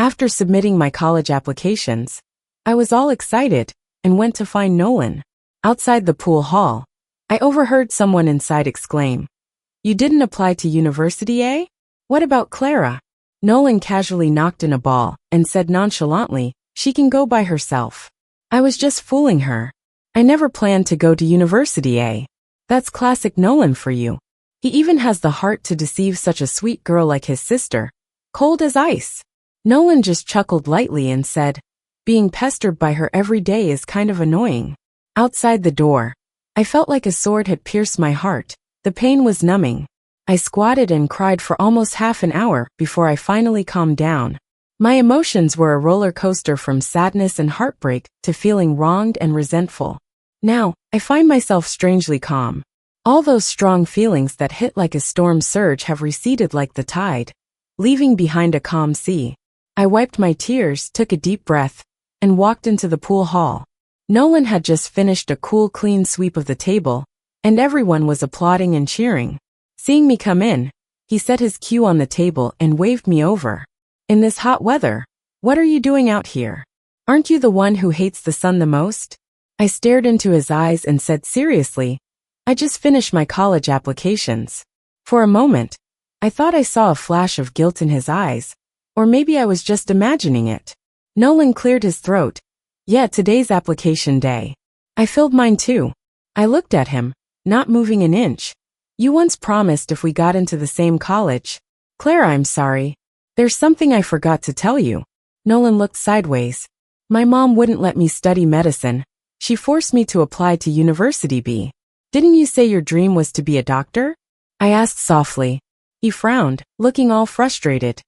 After submitting my college applications, I was all excited and went to find Nolan. Outside the pool hall, I overheard someone inside exclaim, "You didn't apply to university, eh? What about Clara?" Nolan casually knocked in a ball and said nonchalantly, "She can go by herself." I was just fooling her. I never planned to go to university, eh? That's classic Nolan for you. He even has the heart to deceive such a sweet girl like his sister. Cold as ice. Nolan just chuckled lightly and said, "Being pestered by her every day is kind of annoying." Outside the door, I felt like a sword had pierced my heart. The pain was numbing. I squatted and cried for almost half an hour before I finally calmed down. My emotions were a roller coaster from sadness and heartbreak to feeling wronged and resentful. Now, I find myself strangely calm. All those strong feelings that hit like a storm surge have receded like the tide, leaving behind a calm sea. I wiped my tears, took a deep breath, and walked into the pool hall. Nolan had just finished a cool, clean sweep of the table, and everyone was applauding and cheering. Seeing me come in, he set his cue on the table and waved me over. "In this hot weather, what are you doing out here? Aren't you the one who hates the sun the most?" I stared into his eyes and said seriously, "I just finished my college applications." For a moment, I thought I saw a flash of guilt in his eyes, or maybe I was just imagining it. Nolan cleared his throat. "Yeah, today's application day." I filled mine too. I looked at him, not moving an inch. "You once promised if we got into the same college." "Clara, I'm sorry. There's something I forgot to tell you." Nolan looked sideways. "My mom wouldn't let me study medicine. She forced me to apply to University B. Didn't you say your dream was to be a doctor?" I asked softly. He frowned, looking all frustrated.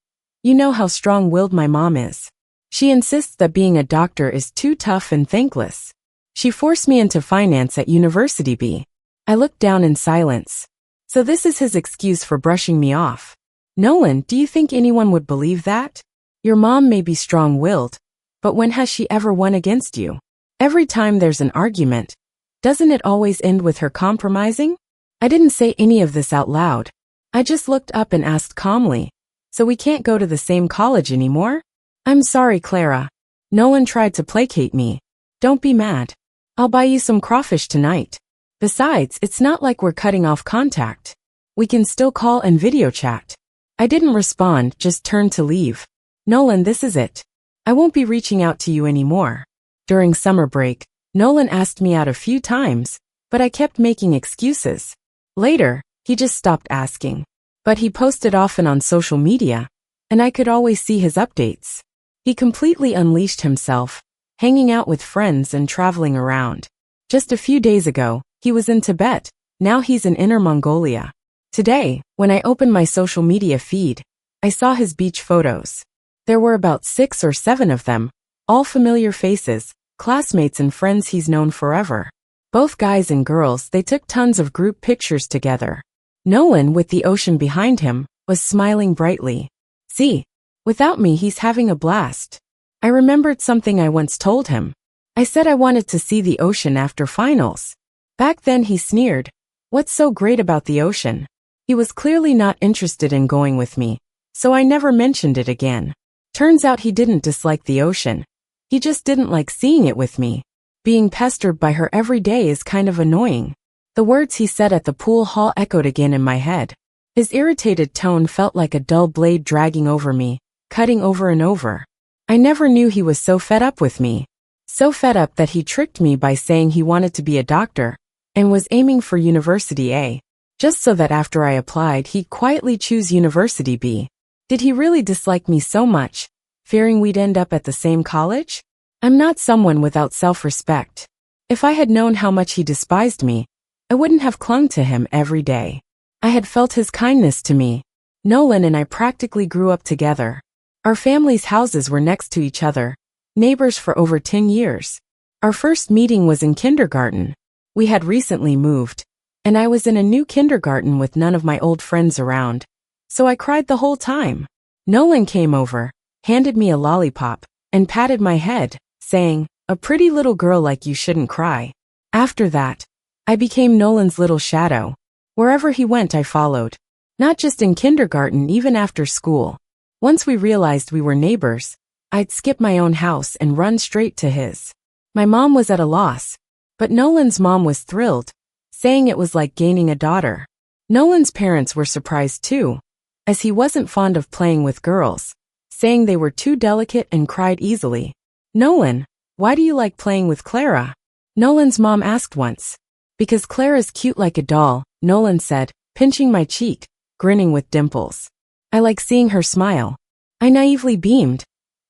"You know how strong-willed my mom is. She insists that being a doctor is too tough and thankless. She forced me into finance at University B." I looked down in silence. So this is his excuse for brushing me off. "Nolan, do you think anyone would believe that? Your mom may be strong-willed, but when has she ever won against you? Every time there's an argument, doesn't it always end with her compromising?" I didn't say any of this out loud. I just looked up and asked calmly, "So we can't go to the same college anymore?" "I'm sorry, Clara." Nolan tried to placate me. "Don't be mad. I'll buy you some crawfish tonight. Besides, it's not like we're cutting off contact. We can still call and video chat." I didn't respond, just turned to leave. "Nolan, this is it. I won't be reaching out to you anymore." During summer break, Nolan asked me out a few times, but I kept making excuses. Later, he just stopped asking. But he posted often on social media, and I could always see his updates. He completely unleashed himself, hanging out with friends and traveling around. Just a few days ago, he was in Tibet. Now he's in Inner Mongolia. Today, when I opened my social media feed, I saw his beach photos. There were about 6 or 7 of them, all familiar faces, classmates and friends he's known forever. Both guys and girls, they took tons of group pictures together. Nolan, with the ocean behind him, was smiling brightly. "See, without me he's having a blast." I remembered something I once told him. I said I wanted to see the ocean after finals. Back then he sneered, "What's so great about the ocean?" He was clearly not interested in going with me, so I never mentioned it again. Turns out he didn't dislike the ocean. He just didn't like seeing it with me. Being pestered by her every day is kind of annoying. The words he said at the pool hall echoed again in my head. His irritated tone felt like a dull blade dragging over me, cutting over and over. I never knew he was so fed up with me. So fed up that he tricked me by saying he wanted to be a doctor and was aiming for University A, just so that after I applied he'd quietly choose University B. Did he really dislike me so much, fearing we'd end up at the same college? I'm not someone without self-respect. If I had known how much he despised me, I wouldn't have clung to him every day. I had felt his kindness to me. Nolan and I practically grew up together. Our families' houses were next to each other, neighbors for over 10 years. Our first meeting was in kindergarten. We had recently moved, and I was in a new kindergarten with none of my old friends around, so I cried the whole time. Nolan came over, handed me a lollipop, and patted my head, saying, "A pretty little girl like you shouldn't cry." After that, I became Nolan's little shadow. Wherever he went, I followed. Not just in kindergarten, even after school. Once we realized we were neighbors, I'd skip my own house and run straight to his. My mom was at a loss, but Nolan's mom was thrilled, saying it was like gaining a daughter. Nolan's parents were surprised too, as he wasn't fond of playing with girls, saying they were too delicate and cried easily. "Nolan, why do you like playing with Clara?" Nolan's mom asked once. "Because Clara's cute like a doll," Nolan said, pinching my cheek, grinning with dimples. "I like seeing her smile." I naively beamed.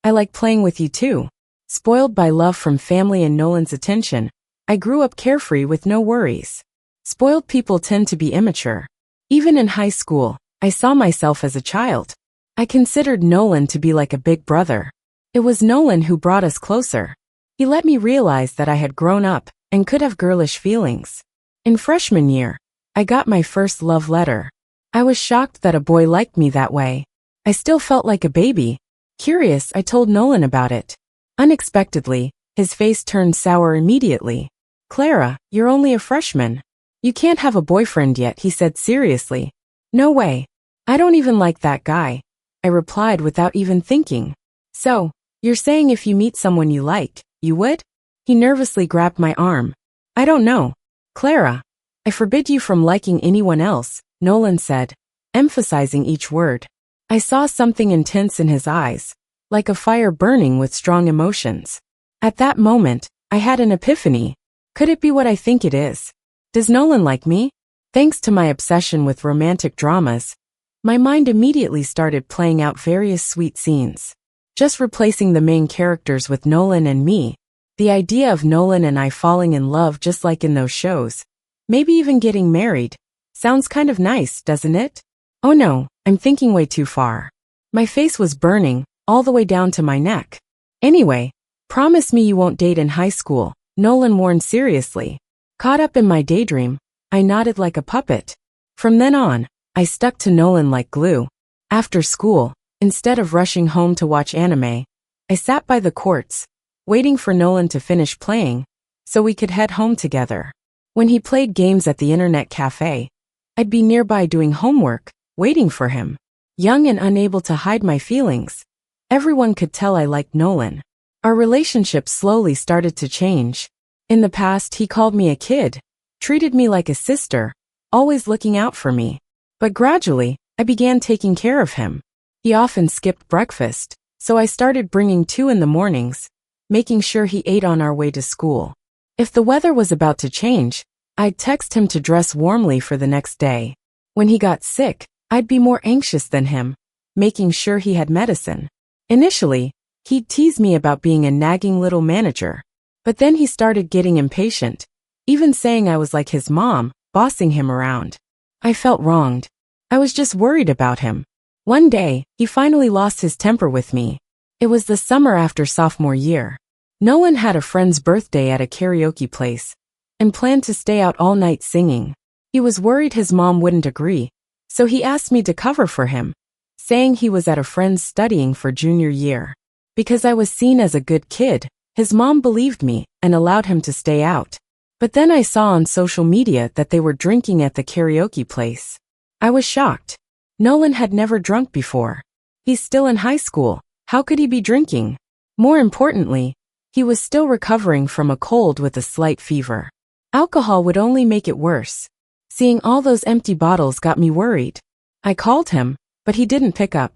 "I like playing with you too." Spoiled by love from family and Nolan's attention, I grew up carefree with no worries. Spoiled people tend to be immature. Even in high school, I saw myself as a child. I considered Nolan to be like a big brother. It was Nolan who brought us closer. He let me realize that I had grown up and could have girlish feelings. In freshman year, I got my first love letter. I was shocked that a boy liked me that way. I still felt like a baby. Curious, I told Nolan about it. Unexpectedly, his face turned sour immediately. "Clara, you're only a freshman. You can't have a boyfriend yet," he said seriously. "No way. I don't even like that guy," I replied without even thinking. "So, you're saying if you meet someone you like, you would?" He nervously grabbed my arm. "I don't know. Clara, I forbid you from liking anyone else," Nolan said, emphasizing each word. I saw something intense in his eyes, like a fire burning with strong emotions. At that moment, I had an epiphany. Could it be what I think it is? Does Nolan like me? Thanks to my obsession with romantic dramas, my mind immediately started playing out various sweet scenes. Just replacing the main characters with Nolan and me. The idea of Nolan and I falling in love just like in those shows, maybe even getting married, sounds kind of nice, doesn't it? Oh no, I'm thinking way too far. My face was burning, all the way down to my neck. "Anyway, promise me you won't date in high school," Nolan warned seriously. Caught up in my daydream, I nodded like a puppet. From then on, I stuck to Nolan like glue. After school, instead of rushing home to watch anime, I sat by the courts, waiting for Nolan to finish playing, so we could head home together. When he played games at the internet cafe, I'd be nearby doing homework, waiting for him. Young and unable to hide my feelings, everyone could tell I liked Nolan. Our relationship slowly started to change. In the past, he called me a kid, treated me like a sister, always looking out for me. But gradually, I began taking care of him. He often skipped breakfast, so I started bringing 2 in the mornings, making sure he ate on our way to school. If the weather was about to change, I'd text him to dress warmly for the next day. When he got sick, I'd be more anxious than him, making sure he had medicine. Initially, he'd tease me about being a nagging little manager. But then he started getting impatient, even saying I was like his mom, bossing him around. I felt wronged. I was just worried about him. One day, he finally lost his temper with me. It was the summer after sophomore year. Nolan had a friend's birthday at a karaoke place and planned to stay out all night singing. He was worried his mom wouldn't agree, so he asked me to cover for him, saying he was at a friend's studying for junior year. Because I was seen as a good kid, his mom believed me and allowed him to stay out. But then I saw on social media that they were drinking at the karaoke place. I was shocked. Nolan had never drunk before. He's still in high school. How could he be drinking? More importantly, he was still recovering from a cold with a slight fever. Alcohol would only make it worse. Seeing all those empty bottles got me worried. I called him, but he didn't pick up.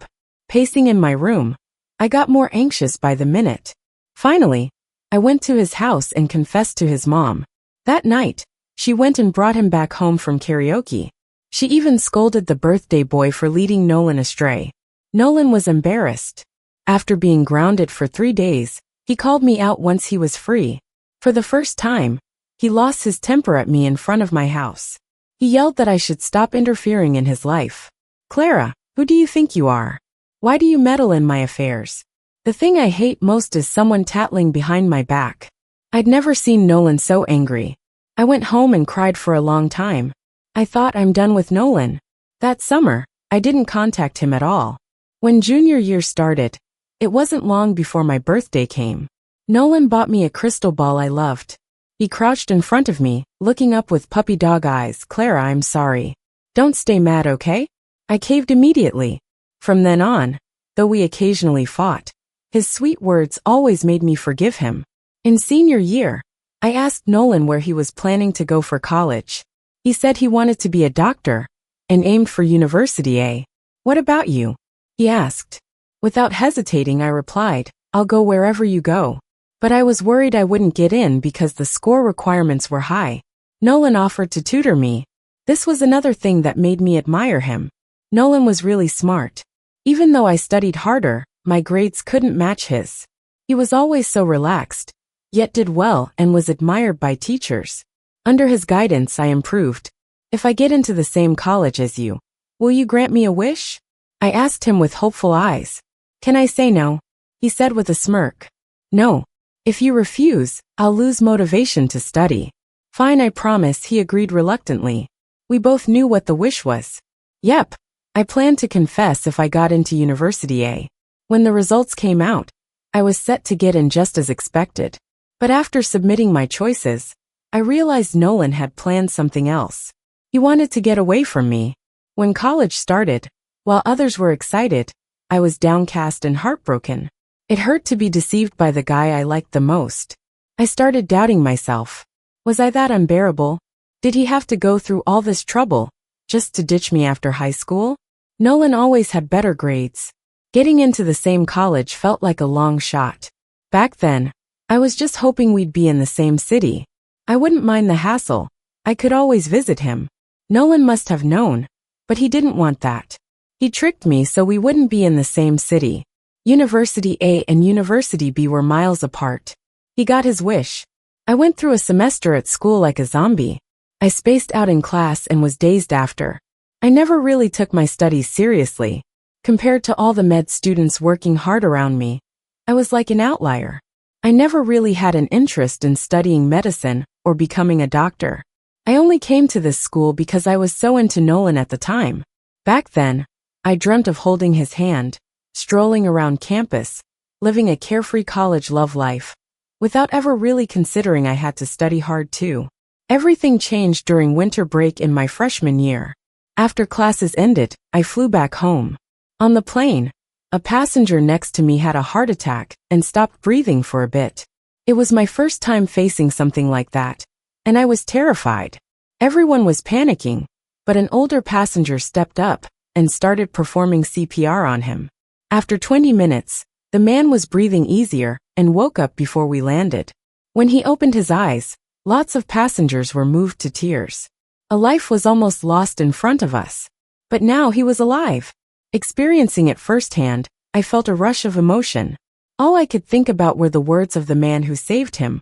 Pacing in my room, I got more anxious by the minute. Finally, I went to his house and confessed to his mom. That night, she went and brought him back home from karaoke. She even scolded the birthday boy for leading Nolan astray. Nolan was embarrassed. After being grounded for 3 days, he called me out once he was free. For the first time, he lost his temper at me in front of my house. He yelled that I should stop interfering in his life. "Clara, who do you think you are? Why do you meddle in my affairs?" The thing I hate most is someone tattling behind my back. I'd never seen Nolan so angry. I went home and cried for a long time. I thought I'm done with Nolan. That summer, I didn't contact him at all. When junior year started, it wasn't long before my birthday came. Nolan bought me a crystal ball I loved. He crouched in front of me, looking up with puppy dog eyes. "Clara, I'm sorry. Don't stay mad, okay?" I caved immediately. From then on, though we occasionally fought, His sweet words always made me forgive him. In senior year, I asked Nolan where he was planning to go for college. He said he wanted to be a doctor and aimed for university. What about you? He asked. Without hesitating, I replied, I'll go wherever you go. But I was worried I wouldn't get in because the score requirements were high. Nolan offered to tutor me. This was another thing that made me admire him. Nolan was really smart. Even though I studied harder, my grades couldn't match his. He was always so relaxed, yet did well and was admired by teachers. Under his guidance, I improved. If I get into the same college as you, will you grant me a wish? I asked him with hopeful eyes. Can I say no? He said with a smirk. No. If you refuse, I'll lose motivation to study. Fine, I promise, he agreed reluctantly. We both knew what the wish was. Yep. I planned to confess if I got into university. When the results came out, I was set to get in just as expected. But after submitting my choices, I realized Nolan had planned something else. He wanted to get away from me. When college started, while others were excited, I was downcast and heartbroken. It hurt to be deceived by the guy I liked the most. I started doubting myself. Was I that unbearable? Did he have to go through all this trouble just to ditch me after high school? Nolan always had better grades. Getting into the same college felt like a long shot. Back then, I was just hoping we'd be in the same city. I wouldn't mind the hassle. I could always visit him. Nolan must have known, but he didn't want that. He tricked me so we wouldn't be in the same city. University A and University B were miles apart. He got his wish. I went through a semester at school like a zombie. I spaced out in class and was dazed after. I never really took my studies seriously. Compared to all the med students working hard around me, I was like an outlier. I never really had an interest in studying medicine or becoming a doctor. I only came to this school because I was so into Nolan at the time. Back then, I dreamt of holding his hand, strolling around campus, living a carefree college love life, without ever really considering I had to study hard too. Everything changed during winter break in my freshman year. After classes ended, I flew back home. On the plane, a passenger next to me had a heart attack and stopped breathing for a bit. It was my first time facing something like that, and I was terrified. Everyone was panicking, but an older passenger stepped up and started performing CPR on him. After 20 minutes, the man was breathing easier and woke up before we landed. When he opened his eyes, lots of passengers were moved to tears. A life was almost lost in front of us. But now he was alive. Experiencing it firsthand, I felt a rush of emotion. All I could think about were the words of the man who saved him.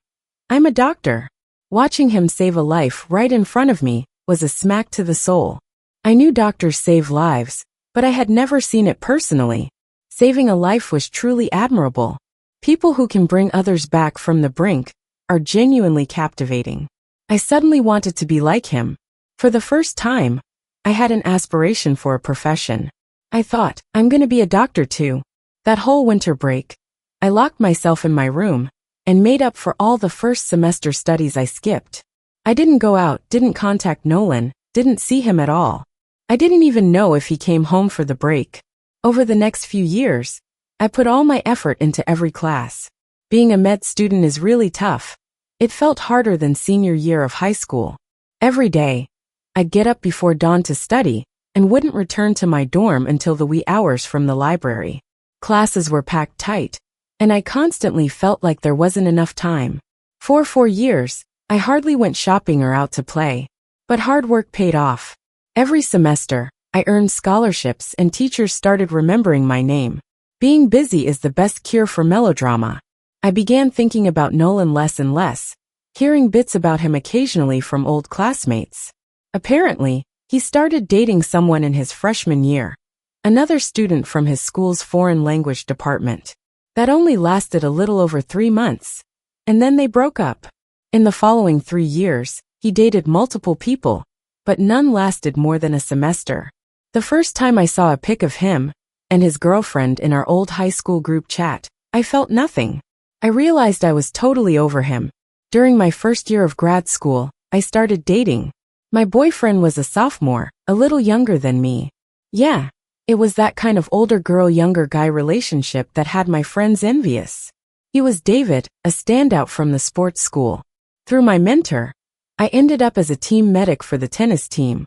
I'm a doctor. Watching him save a life right in front of me was a smack to the soul. I knew doctors save lives, but I had never seen it personally. Saving a life was truly admirable. People who can bring others back from the brink are genuinely captivating. I suddenly wanted to be like him. For the first time, I had an aspiration for a profession. I thought, I'm going to be a doctor too. That whole winter break, I locked myself in my room and made up for all the first semester studies I skipped. I didn't go out, didn't contact Nolan, didn't see him at all. I didn't even know if he came home for the break. Over the next few years, I put all my effort into every class. Being a med student is really tough. It felt harder than senior year of high school. Every day, I'd get up before dawn to study and wouldn't return to my dorm until the wee hours from the library. Classes were packed tight, and I constantly felt like there wasn't enough time. For 4 years, I hardly went shopping or out to play. But hard work paid off. Every semester, I earned scholarships and teachers started remembering my name. Being busy is the best cure for melodrama. I began thinking about Nolan less and less, hearing bits about him occasionally from old classmates. Apparently, he started dating someone in his freshman year, another student from his school's foreign language department. That only lasted a little over 3 months, and then they broke up. In the following 3 years, he dated multiple people, but none lasted more than a semester. The first time I saw a pic of him and his girlfriend in our old high school group chat, I felt nothing. I realized I was totally over him. During my first year of grad school, I started dating. My boyfriend was a sophomore, a little younger than me. Yeah, It was that kind of older girl, younger guy relationship that had my friends envious. He was David, a standout from the sports school. Through my mentor, I ended up as a team medic for the tennis team,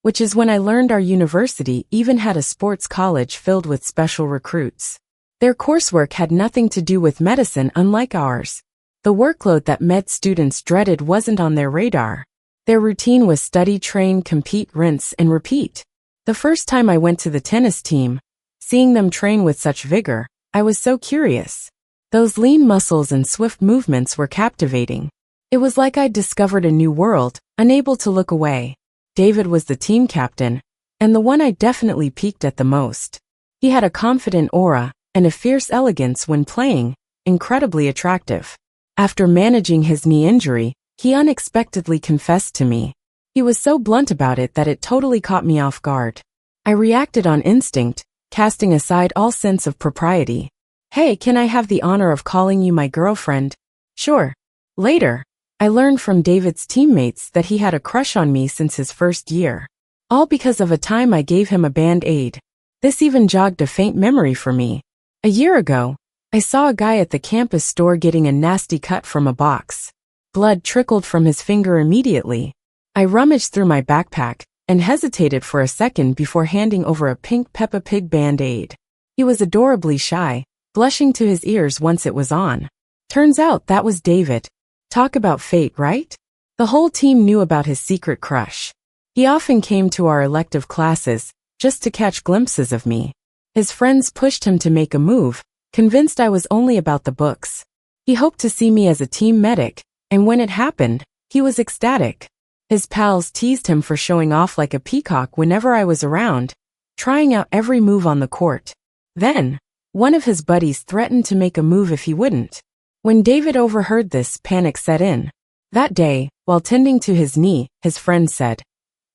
which is when I learned our university even had a sports college filled with special recruits. Their coursework had nothing to do with medicine, unlike ours. The workload that med students dreaded wasn't on their radar. Their routine was study, train, compete, rinse, and repeat. The first time I went to the tennis team, seeing them train with such vigor, I was so curious. Those lean muscles and swift movements were captivating. It was like I'd discovered a new world, unable to look away. David was the team captain, and the one I definitely peaked at the most. He had a confident aura and a fierce elegance when playing, incredibly attractive. After managing his knee injury, he unexpectedly confessed to me. He was so blunt about it that it totally caught me off guard. I reacted on instinct, casting aside all sense of propriety. "Hey, can I have the honor of calling you my girlfriend?" "Sure." Later, I learned from David's teammates that he had a crush on me since his first year. All because of a time I gave him a band-aid. This even jogged a faint memory for me. A year ago, I saw a guy at the campus store getting a nasty cut from a box. Blood trickled from his finger immediately. I rummaged through my backpack and hesitated for a second before handing over a pink Peppa Pig band-aid. He was adorably shy, blushing to his ears once it was on. Turns out that was David. Talk about fate, right? The whole team knew about his secret crush. He often came to our elective classes, just to catch glimpses of me. His friends pushed him to make a move, convinced I was only about the books. He hoped to see me as a team medic, and when it happened, he was ecstatic. His pals teased him for showing off like a peacock whenever I was around, trying out every move on the court. Then, one of his buddies threatened to make a move if he wouldn't. When David overheard this, panic set in. That day, while tending to his knee, his friend said,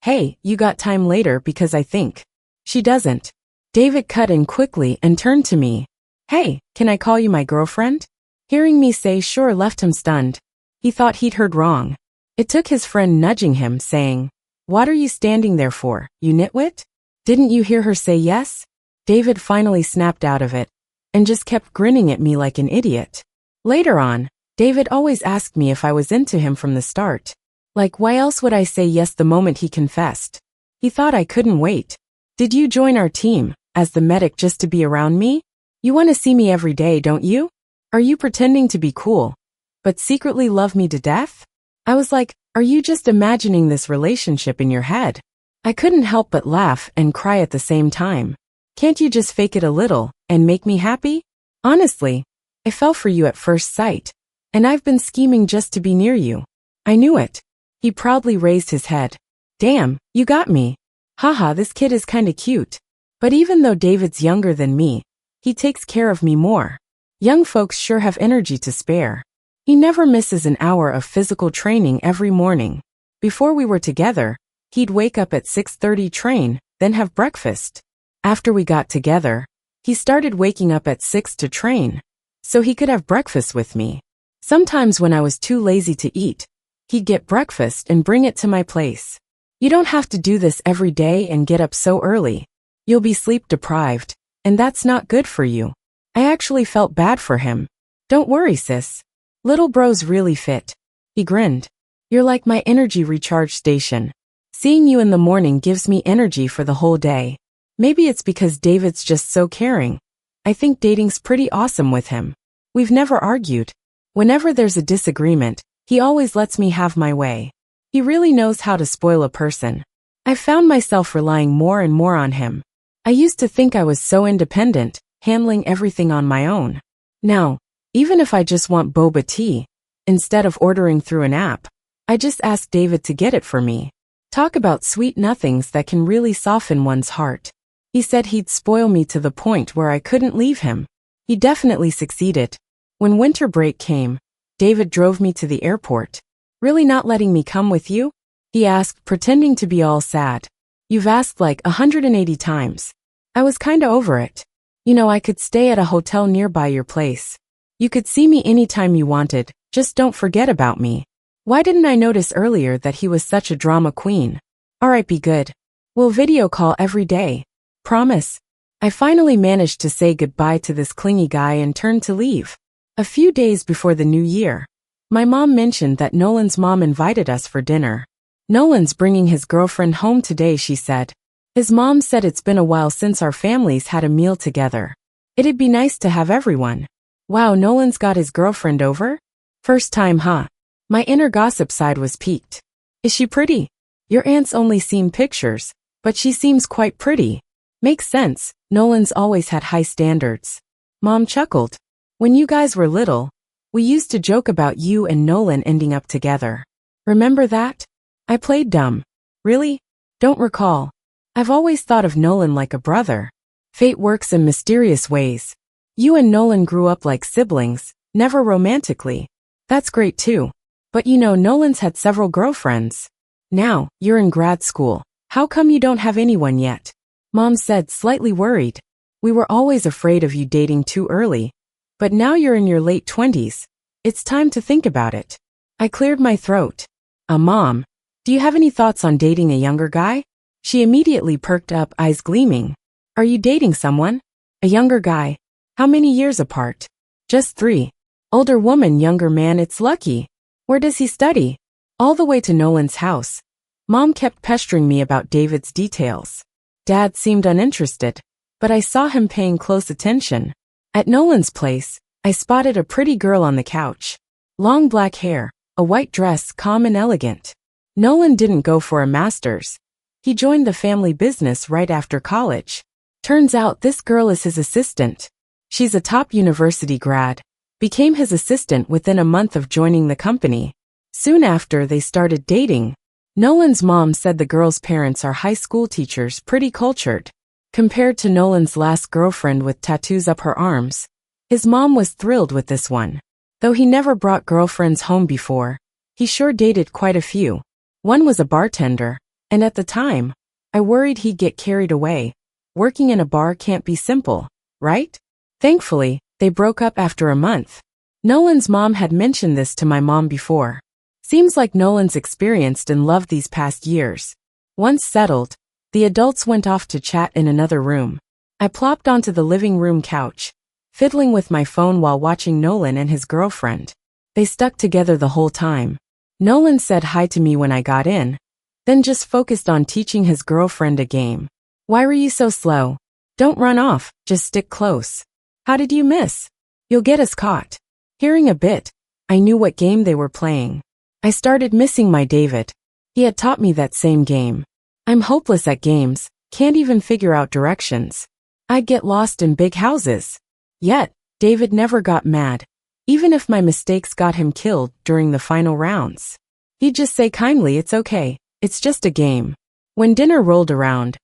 "Hey, you got time later because I think she doesn't." David cut in quickly and turned to me. "Hey, can I call you my girlfriend?" Hearing me say sure left him stunned. He thought he'd heard wrong. It took his friend nudging him, saying, "What are you standing there for, you nitwit? Didn't you hear her say yes?" David finally snapped out of it, and just kept grinning at me like an idiot. Later on, David always asked me if I was into him from the start. Like, why else would I say yes the moment he confessed? He thought I couldn't wait. "Did you join our team, as the medic, just to be around me? You want to see me every day, don't you? Are you pretending to be cool, but secretly love me to death?" I was like, "Are you just imagining this relationship in your head?" I couldn't help but laugh and cry at the same time. "Can't you just fake it a little, and make me happy? Honestly, I fell for you at first sight, and I've been scheming just to be near you." I knew it. He proudly raised his head. "Damn, you got me. Haha, this kid is kinda cute." But even though David's younger than me, he takes care of me more. Young folks sure have energy to spare. He never misses an hour of physical training every morning. Before we were together, he'd wake up at 6:30, train, then have breakfast. After we got together, he started waking up at 6 to train, so he could have breakfast with me. Sometimes when I was too lazy to eat, he'd get breakfast and bring it to my place. "You don't have to do this every day and get up so early. You'll be sleep deprived, and that's not good for you." I actually felt bad for him. "Don't worry, sis. Little bro's really fit." He grinned. "You're like my energy recharge station. Seeing you in the morning gives me energy for the whole day." Maybe it's because David's just so caring. I think dating's pretty awesome with him. We've never argued. Whenever there's a disagreement, he always lets me have my way. He really knows how to spoil a person. I found myself relying more and more on him. I used to think I was so independent, handling everything on my own. Now, even if I just want boba tea, instead of ordering through an app, I just ask David to get it for me. Talk about sweet nothings that can really soften one's heart. He said he'd spoil me to the point where I couldn't leave him. He definitely succeeded. When winter break came, David drove me to the airport. "Really not letting me come with you?" he asked, pretending to be all sad. "You've asked like 180 times. I was kinda over it. You know, I could stay at a hotel nearby your place. You could see me anytime you wanted, just don't forget about me." Why didn't I notice earlier that he was such a drama queen? Alright, be good. We'll video call every day. Promise. I finally managed to say goodbye to this clingy guy and turned to leave. A few days before the new year, my mom mentioned that Nolan's mom invited us for dinner. Nolan's bringing his girlfriend home today, she said. His mom said it's been a while since our families had a meal together. It'd be nice to have everyone. Wow, Nolan's got his girlfriend over? First time, huh? My inner gossip side was piqued. Is she pretty? Your aunt's only seen pictures, but she seems quite pretty. Makes sense, Nolan's always had high standards. Mom chuckled. When you guys were little, we used to joke about you and Nolan ending up together. Remember that? I played dumb. Really? Don't recall. I've always thought of Nolan like a brother. Fate works in mysterious ways. You and Nolan grew up like siblings, never romantically. That's great too. But you know, Nolan's had several girlfriends. Now, you're in grad school. How come you don't have anyone yet? Mom said, slightly worried. We were always afraid of you dating too early. But now you're in your late 20s. It's time to think about it. I cleared my throat. Mom, do you have any thoughts on dating a younger guy? She immediately perked up, eyes gleaming. Are you dating someone? A younger guy. How many years apart? Just 3. Older woman, younger man, it's lucky. Where does he study? All the way to Nolan's house. Mom kept pestering me about David's details. Dad seemed uninterested, but I saw him paying close attention. At Nolan's place, I spotted a pretty girl on the couch. Long black hair, a white dress, calm and elegant. Nolan didn't go for a master's. He joined the family business right after college. Turns out this girl is his assistant. She's a top university grad. Became his assistant within a month of joining the company. Soon after, they started dating. Nolan's mom said the girl's parents are high school teachers, pretty cultured. Compared to Nolan's last girlfriend with tattoos up her arms, his mom was thrilled with this one. Though he never brought girlfriends home before, he sure dated quite a few. One was a bartender, and at the time, I worried he'd get carried away. Working in a bar can't be simple, right? Thankfully, they broke up after a month. Nolan's mom had mentioned this to my mom before. Seems like Nolan's experienced and loved these past years. Once settled, the adults went off to chat in another room. I plopped onto the living room couch, fiddling with my phone while watching Nolan and his girlfriend. They stuck together the whole time. Nolan said hi to me when I got in, then just focused on teaching his girlfriend a game. Why were you so slow? Don't run off, just stick close. How did you miss? You'll get us caught. Hearing a bit, I knew what game they were playing. I started missing my David. He had taught me that same game. I'm hopeless at games, can't even figure out directions. I'd get lost in big houses. Yet, David never got mad, even if my mistakes got him killed during the final rounds. He'd just say kindly, it's okay, it's just a game. When dinner rolled around,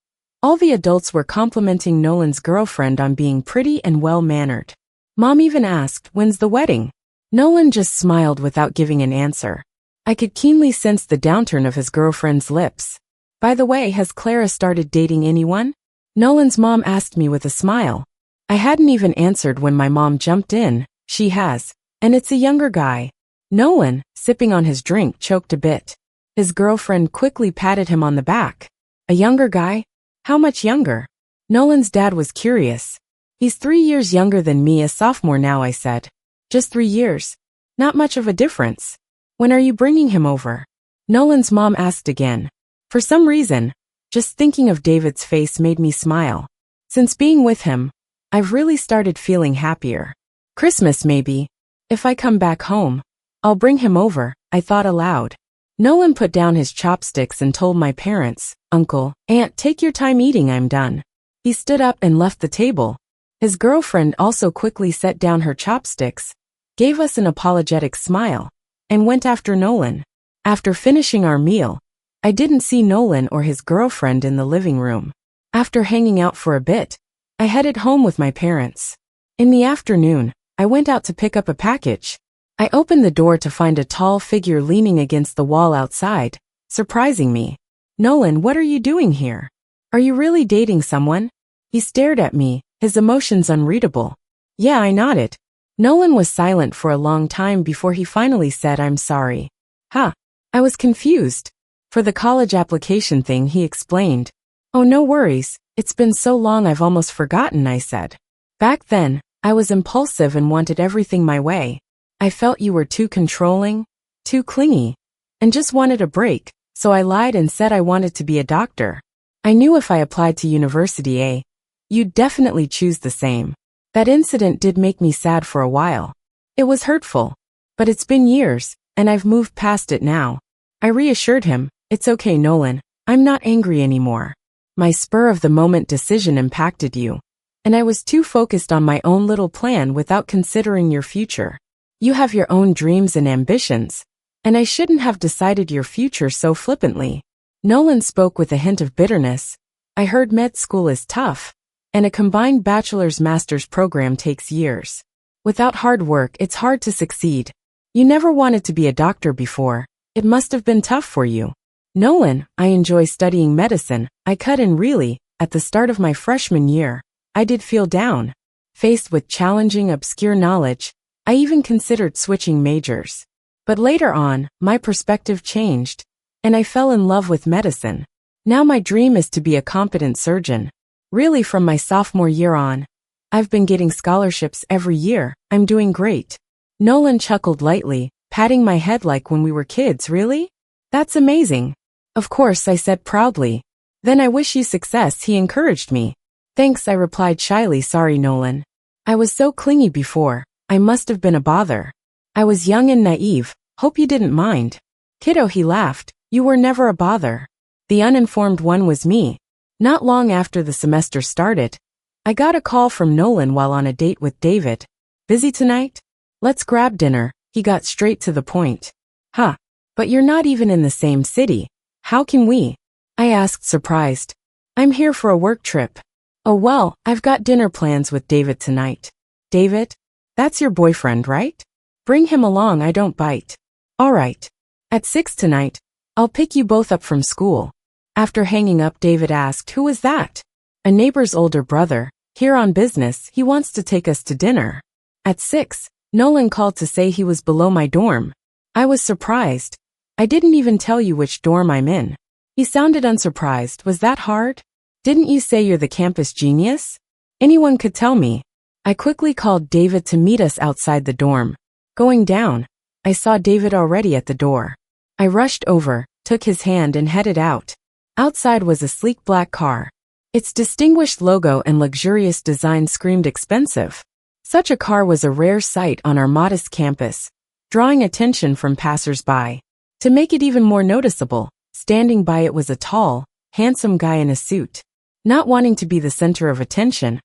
all the adults were complimenting Nolan's girlfriend on being pretty and well-mannered. Mom even asked, when's the wedding? Nolan just smiled without giving an answer. I could keenly sense the downturn of his girlfriend's lips. By the way, has Clara started dating anyone? Nolan's mom asked me with a smile. I hadn't even answered when my mom jumped in. She has, and it's a younger guy. Nolan, sipping on his drink, choked a bit. His girlfriend quickly patted him on the back. A younger guy? How much younger? Nolan's dad was curious. He's 3 years younger than me, a sophomore now, I said. Just 3 years. Not much of a difference. When are you bringing him over? Nolan's mom asked again. For some reason, just thinking of David's face made me smile. Since being with him, I've really started feeling happier. Christmas maybe. If I come back home, I'll bring him over, I thought aloud. Nolan put down his chopsticks and told my parents, Uncle, Aunt, take your time eating, I'm done. He stood up and left the table. His girlfriend also quickly set down her chopsticks, gave us an apologetic smile, and went after Nolan. After finishing our meal, I didn't see Nolan or his girlfriend in the living room. After hanging out for a bit, I headed home with my parents. In the afternoon, I went out to pick up a package. I opened the door to find a tall figure leaning against the wall outside, surprising me. Nolan, what are you doing here? Are you really dating someone? He stared at me, his emotions unreadable. Yeah, I nodded. Nolan was silent for a long time before he finally said, I'm sorry. Huh. I was confused. For the college application thing, he explained. Oh, no worries. It's been so long I've almost forgotten, I said. Back then, I was impulsive and wanted everything my way. I felt you were too controlling, too clingy, and just wanted a break, so I lied and said I wanted to be a doctor. I knew if I applied to university, you'd definitely choose the same. That incident did make me sad for a while. It was hurtful. But it's been years, and I've moved past it now. I reassured him, it's okay, Nolan, I'm not angry anymore. My spur-of-the-moment decision impacted you, and I was too focused on my own little plan without considering your future. You have your own dreams and ambitions, and I shouldn't have decided your future so flippantly. Nolan spoke with a hint of bitterness. I heard med school is tough, and a combined bachelor's-master's program takes years. Without hard work, it's hard to succeed. You never wanted to be a doctor before. It must have been tough for you. Nolan, I enjoy studying medicine. I cut in really. At the start of my freshman year, I did feel down. Faced with challenging, obscure knowledge, I even considered switching majors. But later on, my perspective changed, and I fell in love with medicine. Now my dream is to be a competent surgeon. Really, from my sophomore year on, I've been getting scholarships every year. I'm doing great. Nolan chuckled lightly, patting my head like when we were kids. Really? That's amazing. Of course, I said proudly. Then I wish you success, he encouraged me. Thanks, I replied shyly. Sorry, Nolan. I was so clingy before. I must have been a bother. I was young and naive. Hope you didn't mind. Kiddo, he laughed. You were never a bother. The uninformed one was me. Not long after the semester started, I got a call from Nolan while on a date with David. Busy tonight? Let's grab dinner. He got straight to the point. Huh. But you're not even in the same city. How can we? I asked, surprised. I'm here for a work trip. Oh well, I've got dinner plans with David tonight. David? That's your boyfriend, right? Bring him along, I don't bite. All right. At 6 tonight, I'll pick you both up from school. After hanging up, David asked, who is that? A neighbor's older brother. Here on business, he wants to take us to dinner. At 6, Nolan called to say he was below my dorm. I was surprised. I didn't even tell you which dorm I'm in. He sounded unsurprised. Was that hard? Didn't you say you're the campus genius? Anyone could tell me. I quickly called David to meet us outside the dorm. Going down, I saw David already at the door. I rushed over, took his hand and headed out. Outside was a sleek black car. Its distinguished logo and luxurious design screamed expensive. Such a car was a rare sight on our modest campus, drawing attention from passers-by. To make it even more noticeable, standing by it was a tall, handsome guy in a suit. Not wanting to be the center of attention,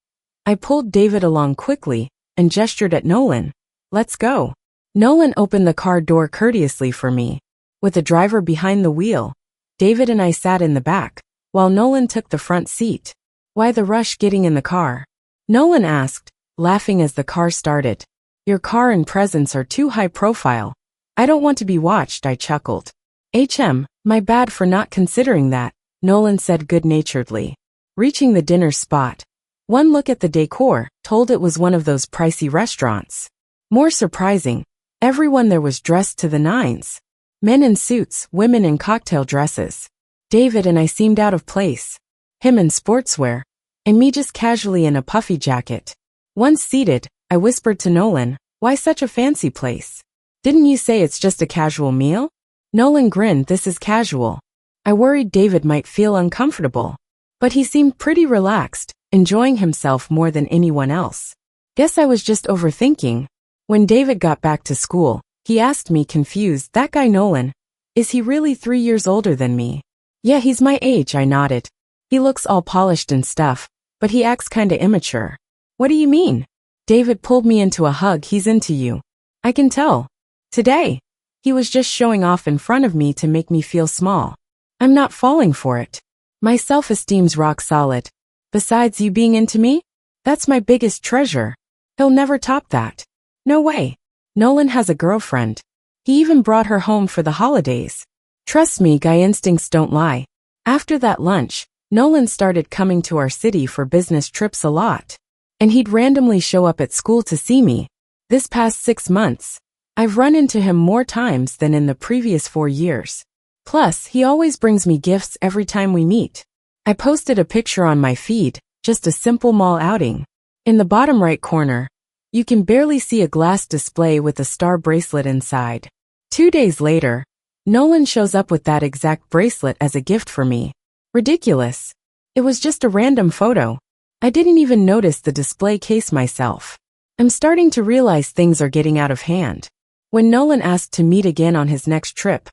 I pulled David along quickly and gestured at Nolan. Let's go. Nolan opened the car door courteously for me. With the driver behind the wheel, David and I sat in the back, while Nolan took the front seat. Why the rush getting in the car? Nolan asked, laughing as the car started. Your car and presence are too high profile. I don't want to be watched, I chuckled. My bad for not considering that, Nolan said good-naturedly. Reaching the dinner spot, one look at the decor told it was one of those pricey restaurants. More surprising, everyone there was dressed to the nines. Men in suits, women in cocktail dresses. David and I seemed out of place. Him in sportswear, and me just casually in a puffy jacket. Once seated, I whispered to Nolan, why such a fancy place? Didn't you say it's just a casual meal? Nolan grinned, this is casual. I worried David might feel uncomfortable, but he seemed pretty relaxed, enjoying himself more than anyone else. Guess I was just overthinking. When David got back to school, he asked me confused, that guy Nolan, is he really 3 years older than me? Yeah, he's my age, I nodded. He looks all polished and stuff, but he acts kinda immature. What do you mean? David pulled me into a hug, he's into you. I can tell. Today, he was just showing off in front of me to make me feel small. I'm not falling for it. My self-esteem's rock solid. Besides you being into me, that's my biggest treasure. He'll never top that. No way. Nolan has a girlfriend. He even brought her home for the holidays. Trust me, guy instincts don't lie. After that lunch, Nolan started coming to our city for business trips a lot. And he'd randomly show up at school to see me. This past 6 months, I've run into him more times than in the previous 4 years. Plus, he always brings me gifts every time we meet. I posted a picture on my feed, just a simple mall outing. In the bottom right corner, you can barely see a glass display with a star bracelet inside. 2 days later, Nolan shows up with that exact bracelet as a gift for me. Ridiculous. It was just a random photo. I didn't even notice the display case myself. I'm starting to realize things are getting out of hand. When Nolan asked to meet again on his next trip,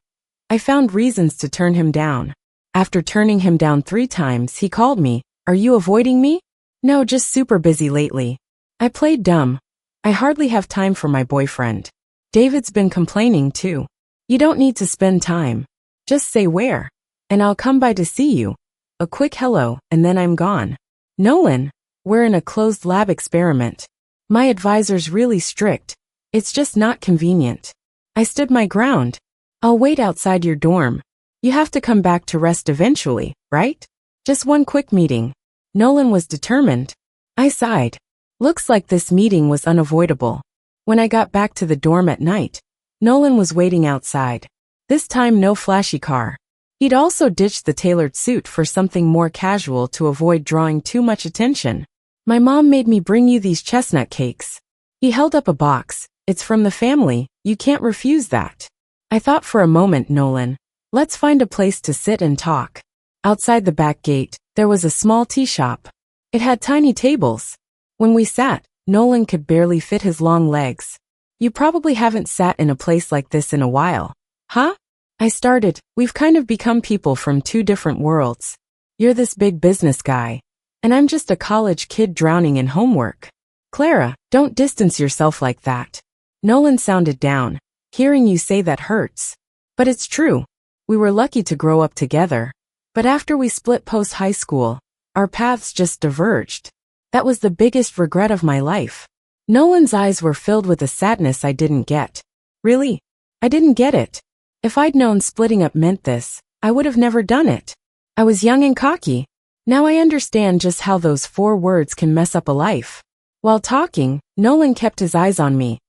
I found reasons to turn him down. After turning him down 3 times, he called me. Are you avoiding me? No, just super busy lately. I played dumb. I hardly have time for my boyfriend. David's been complaining too. You don't need to spend time. Just say where, and I'll come by to see you. A quick hello, and then I'm gone. Nolan, we're in a closed lab experiment. My advisor's really strict. It's just not convenient. I stood my ground. I'll wait outside your dorm. You have to come back to rest eventually, right? Just one quick meeting. Nolan was determined. I sighed. Looks like this meeting was unavoidable. When I got back to the dorm at night, Nolan was waiting outside. This time no flashy car. He'd also ditched the tailored suit for something more casual to avoid drawing too much attention. My mom made me bring you these chestnut cakes. He held up a box. It's from the family. You can't refuse that. I thought for a moment, Nolan. Let's find a place to sit and talk. Outside the back gate, there was a small tea shop. It had tiny tables. When we sat, Nolan could barely fit his long legs. You probably haven't sat in a place like this in a while. Huh? I started. We've kind of become people from 2 different worlds. You're this big business guy, and I'm just a college kid drowning in homework. Clara, don't distance yourself like that. Nolan sounded down. Hearing you say that hurts. But it's true. We were lucky to grow up together. But after we split post-high school, our paths just diverged. That was the biggest regret of my life. Nolan's eyes were filled with a sadness I didn't get. Really? I didn't get it. If I'd known splitting up meant this, I would have never done it. I was young and cocky. Now I understand just how those 4 words can mess up a life. While talking, Nolan kept his eyes on me.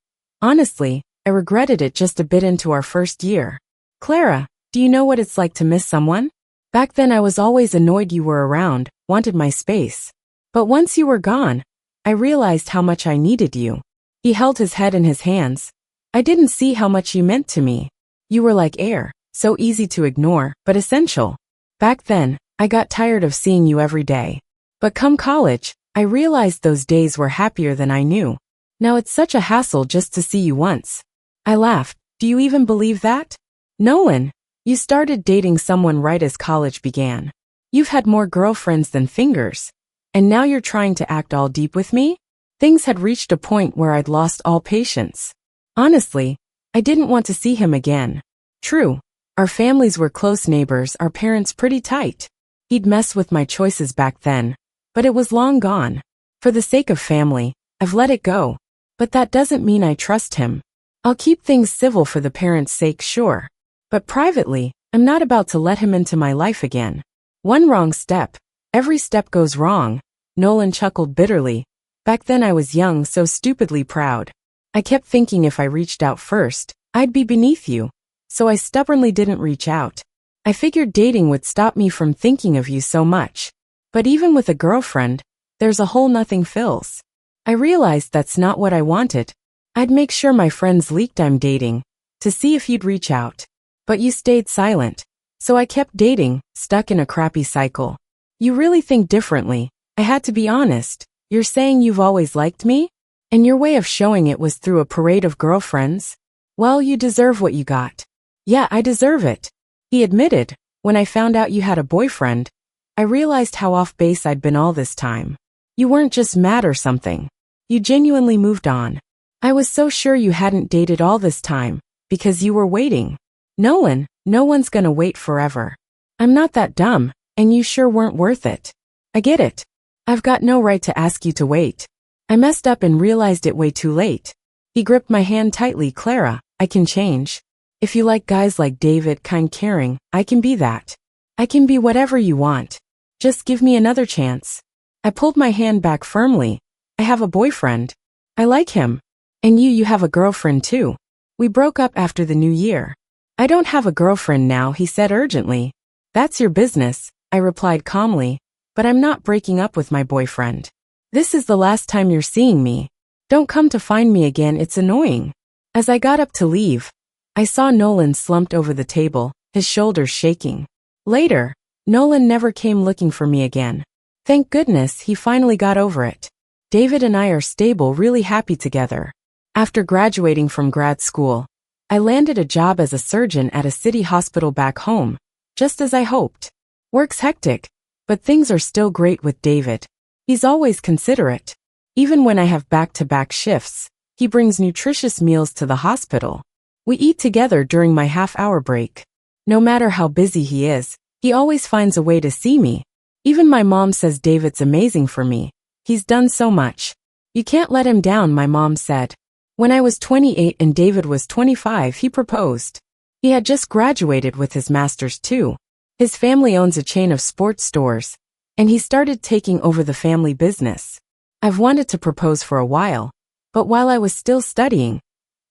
Honestly, I regretted it just a bit into our first year. Clara, do you know what it's like to miss someone? Back then I was always annoyed you were around, wanted my space. But once you were gone, I realized how much I needed you. He held his head in his hands. I didn't see how much you meant to me. You were like air, so easy to ignore, but essential. Back then, I got tired of seeing you every day. But come college, I realized those days were happier than I knew. Now it's such a hassle just to see you once. I laughed. Do you even believe that? Nolan, you started dating someone right as college began. You've had more girlfriends than fingers. And now you're trying to act all deep with me? Things had reached a point where I'd lost all patience. Honestly, I didn't want to see him again. True, our families were close neighbors, our parents pretty tight. He'd mess with my choices back then, but it was long gone. For the sake of family, I've let it go. But that doesn't mean I trust him. I'll keep things civil for the parents' sake, sure. But privately, I'm not about to let him into my life again. One wrong step. Every step goes wrong. Nolan chuckled bitterly. Back then I was young, so stupidly proud. I kept thinking if I reached out first, I'd be beneath you. So I stubbornly didn't reach out. I figured dating would stop me from thinking of you so much. But even with a girlfriend, there's a hole nothing fills. I realized that's not what I wanted. I'd make sure my friends leaked I'm dating, to see if you'd reach out. But you stayed silent. So I kept dating, stuck in a crappy cycle. You really think differently. I had to be honest. You're saying you've always liked me? And your way of showing it was through a parade of girlfriends? Well, you deserve what you got. Yeah, I deserve it. He admitted. When I found out you had a boyfriend, I realized how off base I'd been all this time. You weren't just mad or something. You genuinely moved on. I was so sure you hadn't dated all this time, because you were waiting. Nolan, no one's gonna wait forever. I'm not that dumb. And you sure weren't worth it. I get it. I've got no right to ask you to wait. I messed up and realized it way too late. He gripped my hand tightly. Clara, I can change. If you like guys like David, kind, caring, I can be that. I can be whatever you want. Just give me another chance. I pulled my hand back firmly. I have a boyfriend. I like him. And you have a girlfriend too. We broke up after the new year. I don't have a girlfriend now, he said urgently. That's your business. I replied calmly, but I'm not breaking up with my boyfriend. This is the last time you're seeing me. Don't come to find me again, it's annoying. As I got up to leave, I saw Nolan slumped over the table, his shoulders shaking. Later, Nolan never came looking for me again. Thank goodness he finally got over it. David and I are stable, really happy together. After graduating from grad school, I landed a job as a surgeon at a city hospital back home, just as I hoped. Work's hectic, but things are still great with David. He's always considerate. Even when I have back-to-back shifts, he brings nutritious meals to the hospital. We eat together during my half-hour break. No matter how busy he is, he always finds a way to see me. Even my mom says David's amazing for me. He's done so much. You can't let him down, my mom said. When I was 28 and David was 25, he proposed. He had just graduated with his master's too. His family owns a chain of sports stores, and he started taking over the family business. I've wanted to propose for a while, but while I was still studying,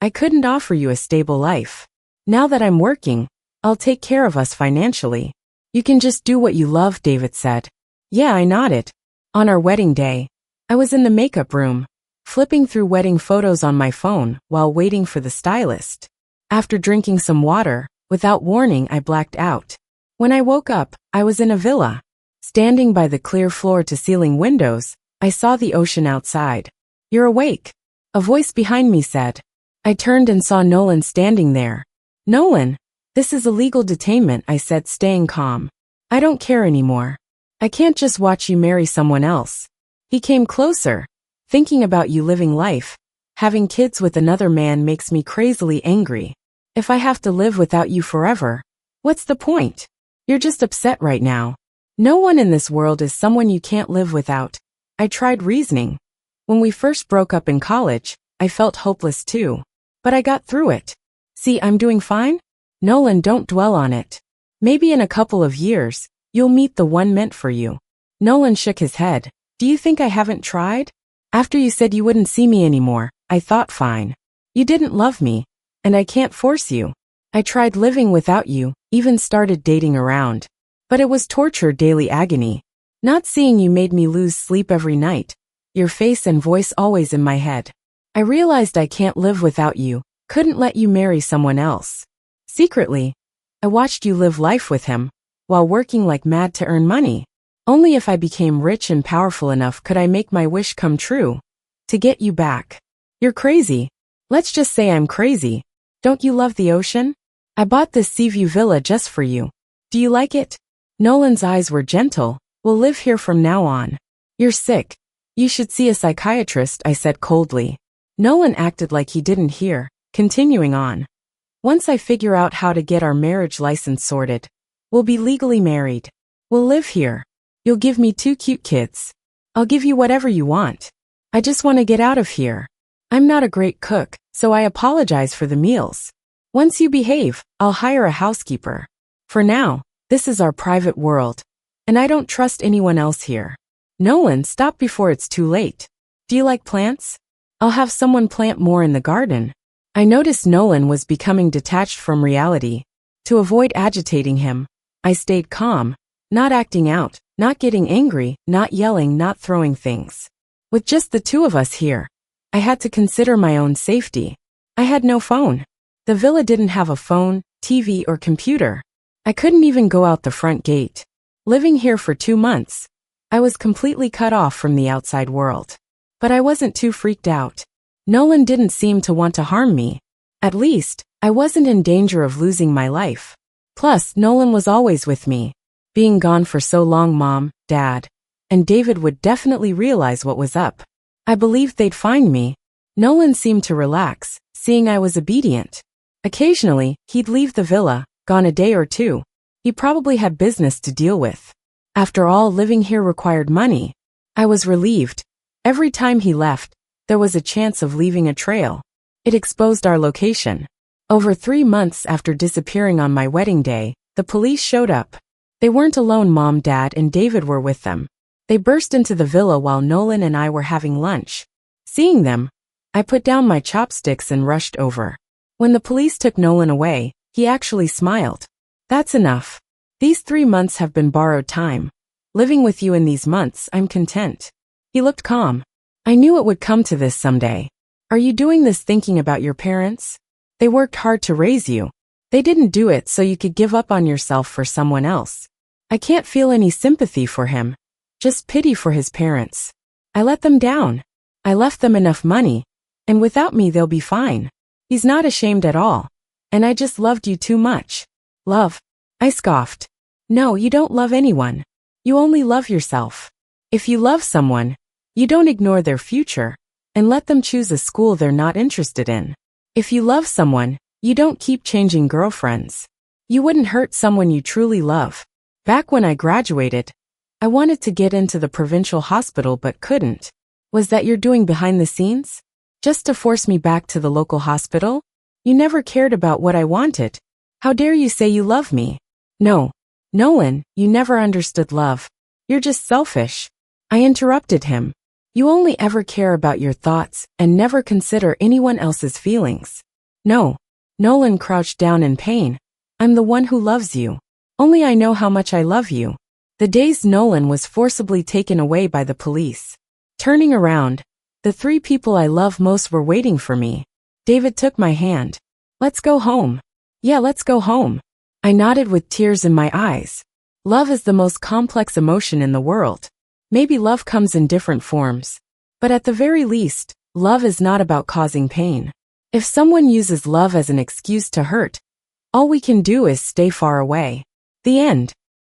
I couldn't offer you a stable life. Now that I'm working, I'll take care of us financially. You can just do what you love, David said. Yeah, I nodded. On our wedding day, I was in the makeup room, flipping through wedding photos on my phone while waiting for the stylist. After drinking some water, without warning, I blacked out. When I woke up, I was in a villa. Standing by the clear floor-to-ceiling windows, I saw the ocean outside. You're awake, a voice behind me said. I turned and saw Nolan standing there. Nolan, this is illegal detainment, I said, staying calm. I don't care anymore. I can't just watch you marry someone else. He came closer. Thinking about you living life, having kids with another man makes me crazily angry. If I have to live without you forever, what's the point? You're just upset right now. No one in this world is someone you can't live without. I tried reasoning. When we first broke up in college, I felt hopeless too. But I got through it. See, I'm doing fine? Nolan, don't dwell on it. Maybe in a couple of years, you'll meet the one meant for you. Nolan shook his head. Do you think I haven't tried? After you said you wouldn't see me anymore, I thought fine. You didn't love me, and I can't force you. I tried living without you, even started dating around. But it was torture, daily agony. Not seeing you made me lose sleep every night. Your face and voice always in my head. I realized I can't live without you, couldn't let you marry someone else. Secretly, I watched you live life with him, while working like mad to earn money. Only if I became rich and powerful enough could I make my wish come true. To get you back. You're crazy. Let's just say I'm crazy. Don't you love the ocean? I bought this Seaview villa just for you. Do you like it? Nolan's eyes were gentle. We'll live here from now on. You're sick. You should see a psychiatrist, I said coldly. Nolan acted like he didn't hear, continuing on. Once I figure out how to get our marriage license sorted, we'll be legally married. We'll live here. You'll give me 2 cute kids. I'll give you whatever you want. I just want to get out of here. I'm not a great cook, so I apologize for the meals. Once you behave, I'll hire a housekeeper. For now, this is our private world, and I don't trust anyone else here. Nolan, stop before it's too late. Do you like plants? I'll have someone plant more in the garden. I noticed Nolan was becoming detached from reality. To avoid agitating him, I stayed calm, not acting out, not getting angry, not yelling, not throwing things. With just the 2 of us here, I had to consider my own safety. I had no phone. The villa didn't have a phone, TV, or computer. I couldn't even go out the front gate. Living here for 2 months, I was completely cut off from the outside world. But I wasn't too freaked out. Nolan didn't seem to want to harm me. At least, I wasn't in danger of losing my life. Plus, Nolan was always with me. Being gone for so long, Mom, Dad, and David would definitely realize what was up. I believed they'd find me. Nolan seemed to relax, seeing I was obedient. Occasionally, he'd leave the villa, gone a day or 2. He probably had business to deal with. After all, living here required money. I was relieved. Every time he left, there was a chance of leaving a trail. It exposed our location. Over 3 months after disappearing on my wedding day, the police showed up. They weren't alone. Mom, Dad, and David were with them. They burst into the villa while Nolan and I were having lunch. Seeing them, I put down my chopsticks and rushed over. When the police took Nolan away, he actually smiled. That's enough. These 3 months have been borrowed time. Living with you in these months, I'm content. He looked calm. I knew it would come to this someday. Are you doing this thinking about your parents? They worked hard to raise you. They didn't do it so you could give up on yourself for someone else. I can't feel any sympathy for him. Just pity for his parents. I let them down. I left them enough money, and without me they'll be fine. He's not ashamed at all. And I just loved you too much. Love? I scoffed. No, you don't love anyone. You only love yourself. If you love someone, you don't ignore their future and let them choose a school they're not interested in. If you love someone, you don't keep changing girlfriends. You wouldn't hurt someone you truly love. Back when I graduated, I wanted to get into the provincial hospital but couldn't. Was that your doing behind the scenes? Just to force me back to the local hospital? You never cared about what I wanted. How dare you say you love me? No. Nolan, you never understood love. You're just selfish. I interrupted him. You only ever care about your thoughts and never consider anyone else's feelings. No. Nolan crouched down in pain. I'm the one who loves you. Only I know how much I love you. The days Nolan was forcibly taken away by the police. Turning around, the 3 people I love most were waiting for me. David took my hand. Let's go home. Yeah, let's go home. I nodded with tears in my eyes. Love is the most complex emotion in the world. Maybe love comes in different forms. But at the very least, love is not about causing pain. If someone uses love as an excuse to hurt, all we can do is stay far away. The end.